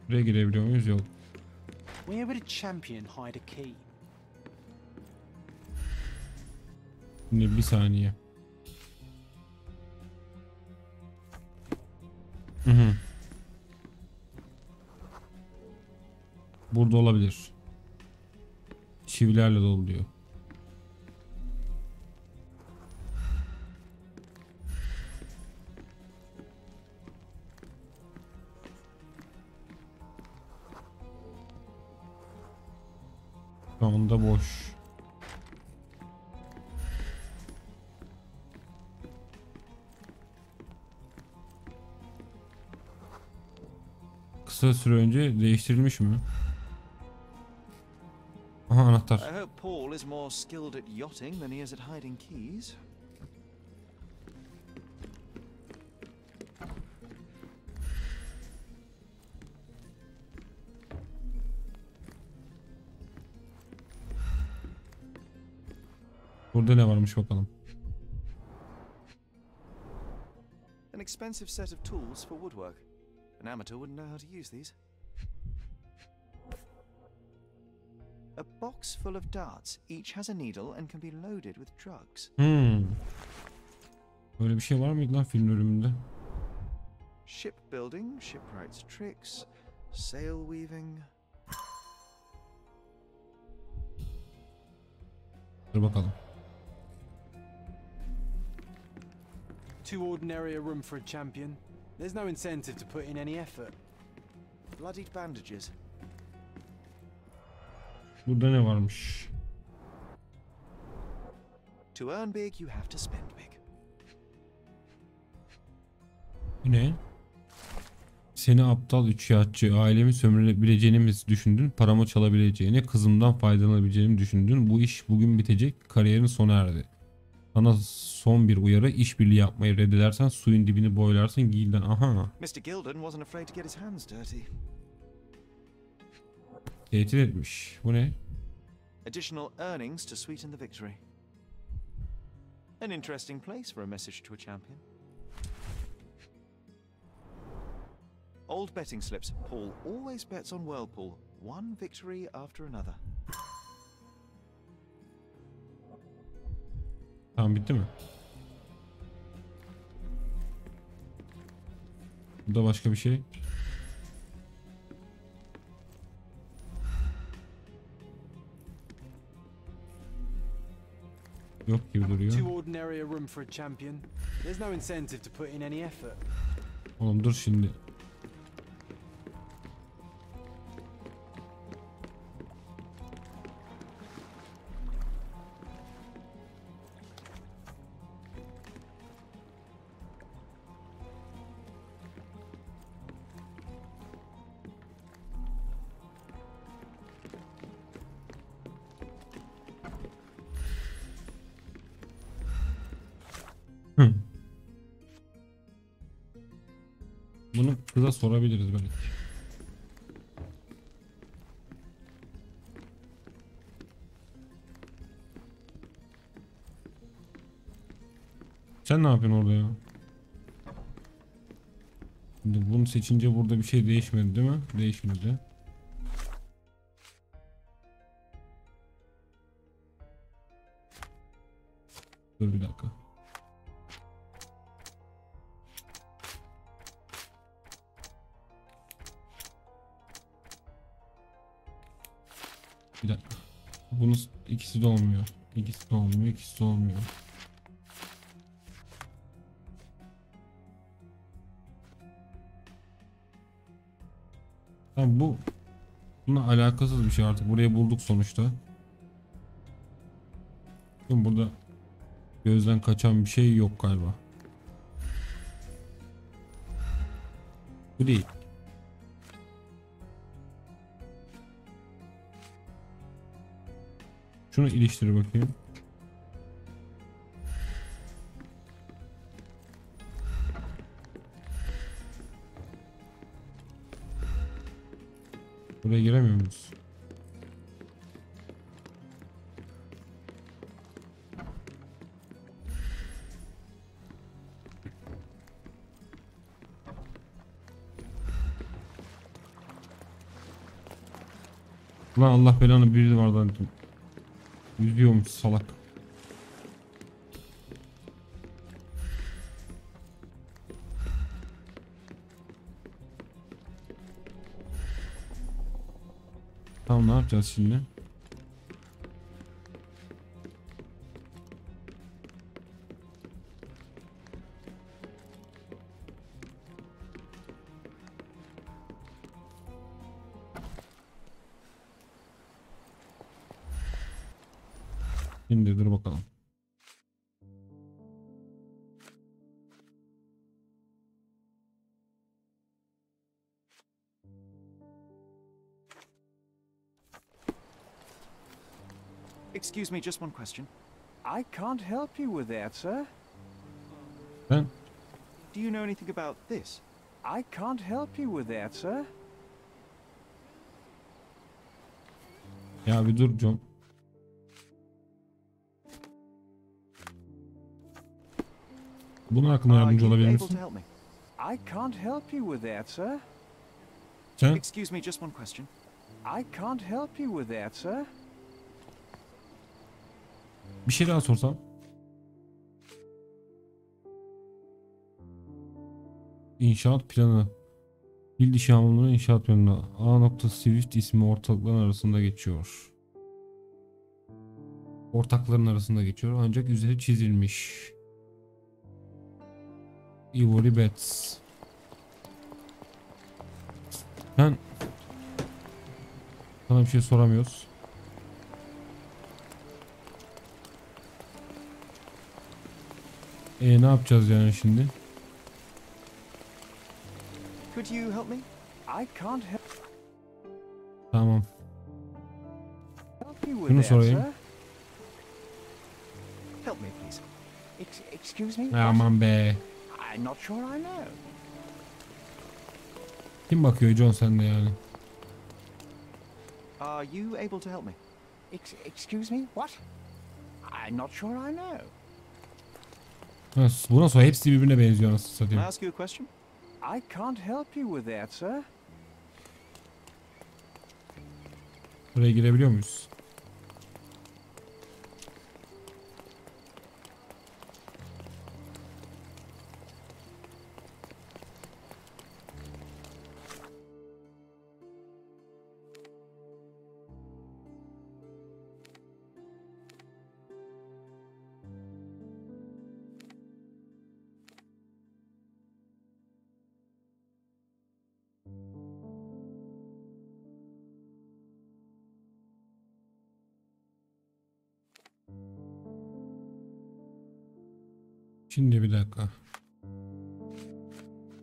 Buraya girebiliyor muyuz? Yok. Where would a champion hide a key? Şimdi bir saniye. Hı. Burada olabilir. Çivilerle dolu diyor. Şu anda boş. Kısa süre önce değiştirilmiş mi? Aha, anahtar. I hope Paul is more skilled at yachting than he is at hiding keys. Burada ne varmış bakalım. An expensive set of tools for woodwork. An amateur wouldn't know how to use these. A box full of darts. Each has a needle and can be loaded with drugs. Böyle bir şey var mıydı lan film bölümünde? Shipbuilding, shipwright's tricks, sail weaving. Dur bakalım. Too ordinary a room for a champion. There's no incentive to put in any effort. Bloodied bandages. Burada ne varmış? To earn big, you have to spend big. Bu ne? Seni aptal üçkağıtçı, ailemi sömürebileceğini mi düşündün? Paramı çalabileceğini, kızımdan faydalanabileceğini düşündün. Bu iş bugün bitecek, kariyerin sona erdi. Sana son bir uyarı, işbirliği yapmayı reddedersen suyun dibini boylarsın giyilden. Aha. Mr. Gilden wasn't afraid to get his hands dirty. Tehdit etmiş. Bu ne? Additional earnings to sweeten the victory. An interesting place for a message to a champion. Old betting slips. Paul always bets on Whirlpool. One victory after another. Tamam, bitti mi? Burada başka bir şey. Yok gibi duruyor. Too ordinary a room for a champion. There's no incentive to put in any effort. Oğlum dur şimdi. Bunu kıza sorabiliriz belki. Sen ne yapıyorsun orada ya? Şimdi bunu seçince burada bir şey değişmedi değil mi? Değişmedi. Dur bir dakika. Bir dakika. Bunun ikisi de olmuyor. İkisi de olmuyor. İkisi de olmuyor. Tamam, bu bununla alakasız bir şey artık. Burayı bulduk sonuçta. Şimdi burada gözden kaçan bir şey yok galiba. Bu değil. Şunu iliştir bakayım. Buraya giremiyor muyuz? Ulan Allah belanı, biri var lan. Yüzüyormuş salak. Tamam, ne yapacağız şimdi? Şimdi dur bakalım. Excuse me, just one question. I can't help you with that, sir. Ben? Do you know anything about this? I can't help you with that, sir. Ya bir dur John. Bunun hakkında yardımcı olabilir misin? I can't help you with that, sir. Sen? Excuse me, just one question. I can't help you with that, sir. Bir şey daha sorsam. İnşaat planı. Dil dışı anlamları inşaat planı. A.Swift ismi ortakların arasında geçiyor. Ortakların arasında geçiyor ancak üzeri çizilmiş. Ivory Bats. Ben sana bir şey soramıyoruz. Ne yapacağız yani şimdi? Could you help me? I can't help Tamam. you with Şunu that, sorayım. sir. Help me, please. Excuse me? Aman be. I'm not sure I know. Kim bakıyor John sende yani? Are you able to help me? Excuse me? What? I'm not sure I know. Ha, buna sonra hepsi birbirine benziyor nasıl Can I satayım. ask you a question? I can't help you with that, sir. Buraya girebiliyor muyuz? Şimdi bir dakika.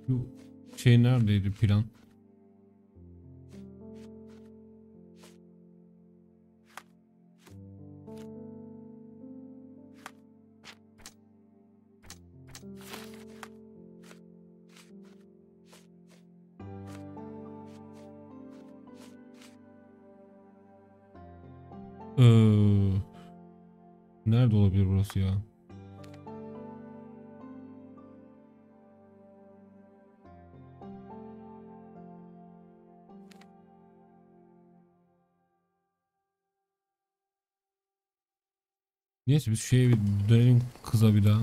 Bu şey neredeydi plan? Nerede olabilir burası ya? Neyse biz şeye bir dönelim, kıza bir daha.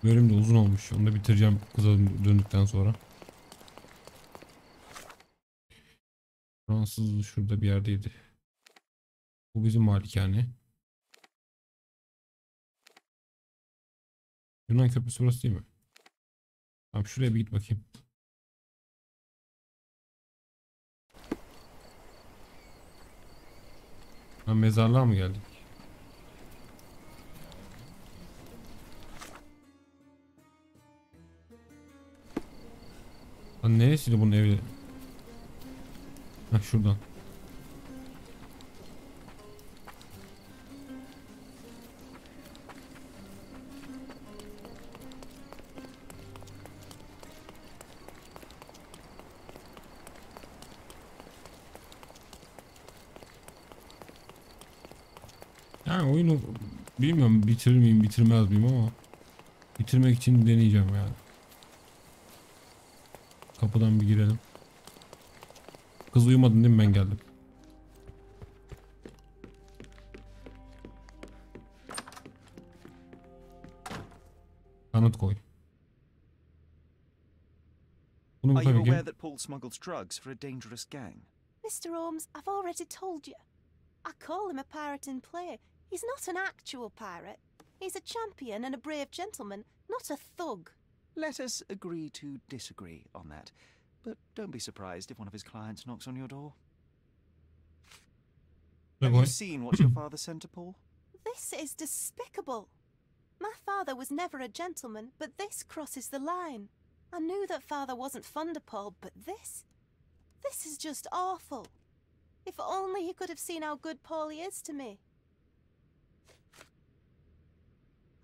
Bölüm de uzun olmuş. Onu da bitireceğim kıza döndükten sonra. Fransız şurada bir yerdeydi. Bu bizim malikane. Yunan köprüsü burası değil mi? Tamam, şuraya bir git bakayım. Ha, mezarlığa mı geldik? Lan neresiydi bunun evi? Heh, şuradan. Yani oyunu bilmiyorum bitirir miyim bitirmez miyim ama bitirmek için deneyeceğim yani. Kapıdan bir girelim. Kız uyumadın değil mi, ben geldim. Kanıt koy. Bunu Are you tabii ki. aware that Paul smuggles drugs for a dangerous gang? Mr. Holmes, I've already told you. I call him a pirate in play. He's not an actual pirate. He's a champion and a brave gentleman, not a thug. Let us agree to disagree on that. But don't be surprised if one of his clients knocks on your door. Have you seen what your father sent to Paul? This is despicable. My father was never a gentleman, but this crosses the line. I knew that father wasn't fond of Paul, but this is just awful. If only he could have seen how good Paulie is to me.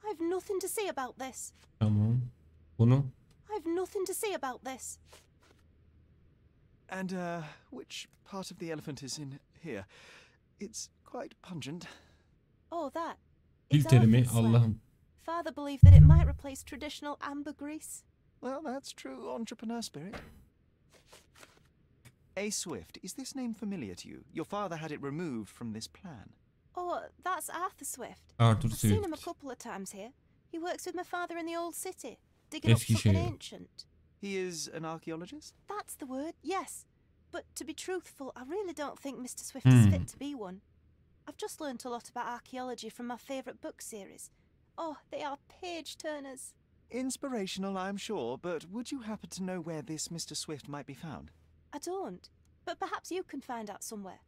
I've nothing to say about this. Tamam. Bunu. I've nothing to say about this. And, which part of the elephant is in here? It's quite pungent. Oh, that. Dil It's terimi elephant slang. Allah'ım. Father believed that it might replace traditional ambergris. Well, that's true entrepreneur spirit. A. Swift, is this name familiar to you? Your father had it removed from this plan. Oh, that's Arthur Swift. Arthur I've seen him a Swift. couple of times here. He works with my father in the old city, digging up something Eskişehir. ancient. He is an archaeologist? That's the word, yes. But to be truthful, I really don't think Mr. Swift is fit to be one. I've just learnt a lot about archaeology from my favourite book series. Oh, they are page turners. Inspirational, I'm sure, but would you happen to know where this Mr. Swift might be found? I don't, but perhaps you can find out somewhere.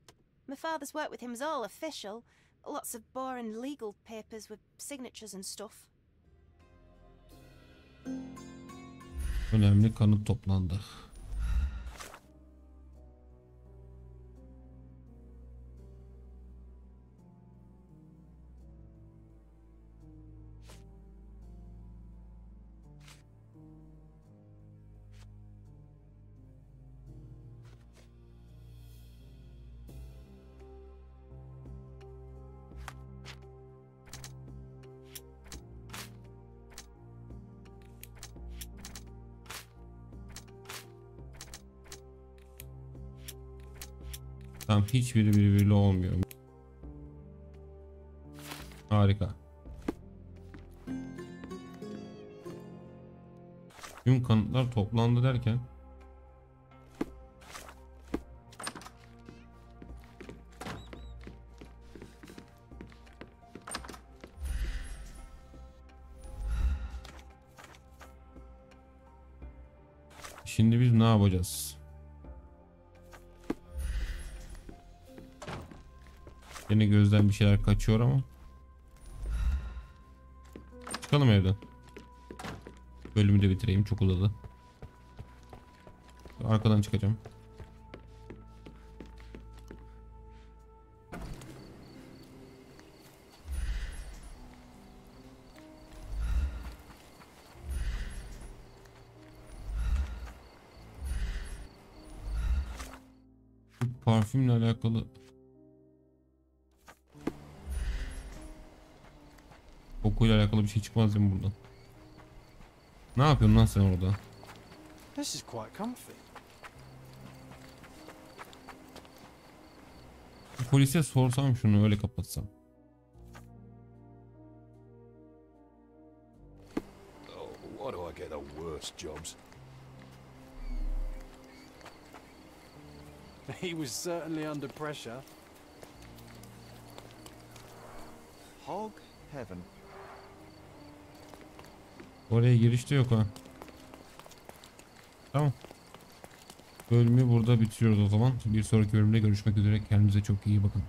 My father's work with him is all official. Lots of boring legal papers with signatures and stuff. Önemli kanıt toplandı. Tamam, hiçbiri birbiriyle olmuyor. Harika. Tüm kanıtlar toplandı derken şimdi biz ne yapacağız? Yine gözden bir şeyler kaçıyor ama. Çıkalım evden. Bölümü de bitireyim, çok uzadı. Arkadan çıkacağım. Bu parfümle alakalı kokuyla alakalı bir şey çıkmaz değil mi buradan? Ne yapıyorsun lan sen orada? This is quite comfy. Polise sorsam şunu, öyle kapatsam. Oh, why do I get the worst jobs? He was certainly under pressure. Hog heaven. Oraya girişte yok ha. Tamam. Bölümü burada bitiriyoruz o zaman. Bir sonraki bölümde görüşmek üzere. Kendinize çok iyi bakın.